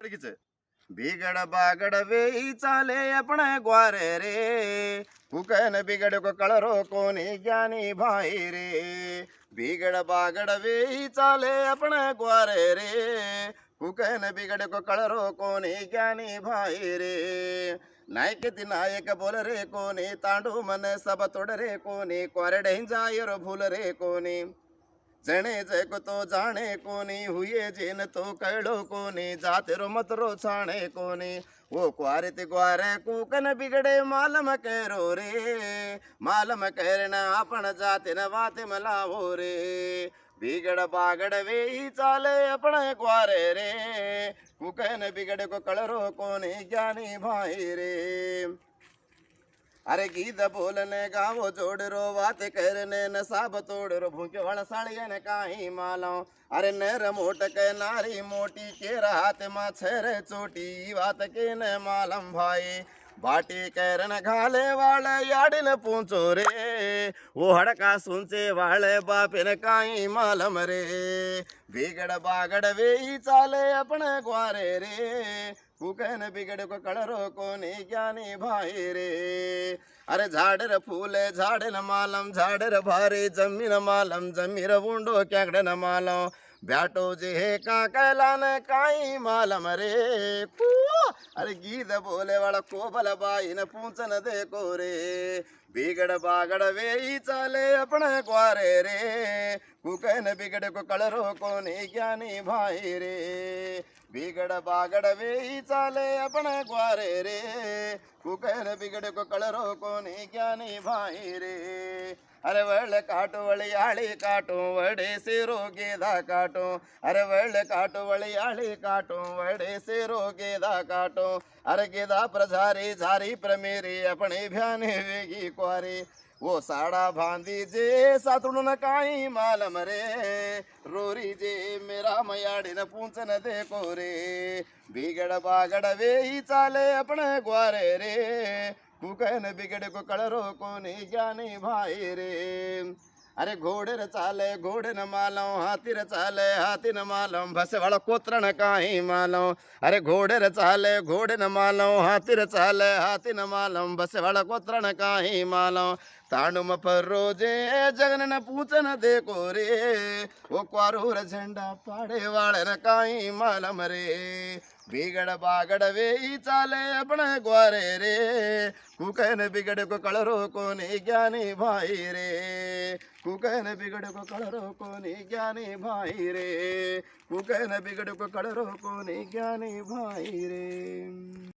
बिगड़ बागड़ वे चाले अपने ग्वारे रे, कुकन बिगड़ को कलरो कोनी ज्ञानी भाई रे। बिगड़ बागड़ वे चाले अपने ग्वारे रे, कुकन बिगड़ को कलरो कोनी ज्ञानी भाई रे। नायक नायक बोल रे कोनी, तांडू मन सब तोड़ रे कोनी, क्वारे जायर भूल रे कोनी। जने जग तो जाने कोनी, हुए जिन तो कड़ो कोनी, जाते रो मत रो छाणे कोनी। वो क्वारे ते ग्वारे कुकन बिगड़े मालम करो रे, मालम करना अपन जाते न वाते मलावो रे। बिगड़ बागड़ वे चाले अपने ग्वारे रे, कुकन बिगड़ को कलरो कोनी ज्ञानी भाई रे। अरे गीत बोलने गावो जोड़ रो, बात करने न साब तोड़ रो, भूखे वण साड़ियन काई मालो। अरे नर मोट के नारी मोटी, के हाथ मा छेर चोटी, बात के न मालम भाई। बाटी करन घाले वाले याडिन पूछो रे, वो हड़का सुनचे वाले बापिन काई मालम रे। बिगड़ बागड़ वे चाले अपने ग्वारे रे, कुकन बिगड़ को कलरो कोनी ज्ञानी भाई रे। अरे झाडर फूले झाडन मालम, झाडर भारी जमीन मालम, जमीर वुंडो क्याकड़न मालम। ब्याटो जे का कैलान काई मालम रे। अरे गीत बोले वाला कोबल बाई न पूछन देखो रे। बिगड़ बागड़ वे चाले अपने ग्वारे रे, कुकन बिगड़ को कलरो कोनी ज्ञानी भाई रे। बिगड़ बागड़ वे चाले अपने ग्वारे रे, कुकन बिगड़ को कलरो कोनी ज्ञानी भाई रे। अरे वळ काटो वळियाळी काटो, वडे सेरो गेदा काटो। अरे वळ काटो वळियाळी काटो, वडे सेरो गेदा काटो। अरे गेदा प्रझारी झारी प्रमेरी, अपने भ्याने वेगी क्वारी। वो साड़ा भांदी जे सातुण काई मालम रे, रोरी जे मेरा मयाड़ी न पूछन देखो रे। बिगड़ बागड़ वे चाले अपने ग्वारे रे, कुकन बिगड़ को कलरो कोनी ज्ञानी भाई रे। अरे घोड़े चाले घोड़े न मालो, हाथी चाले हाथी न मालो, भसे वाला कोतरण काई मालो। अरे घोड़े चाले घोड़े न मालो, हाथी चाले हाथी न मालो, भसे वाला कोतरण काई मालो। तांडुम पर रोजे जगन न पूछन देखो रे, वो क्वारूर झंडा पाड़े वाले न काई मालम रे। बिगड़ बागड़ वे चाले अपने ग्वारे रे, कुकन बिगड़ को कलरो कोनी ज्ञानी भाई रे। कुकन बिगड़ को कलरो कोनी ज्ञानी भाई रे, कुकन बिगड़ को कलरो कोनी ज्ञानी भाई रे।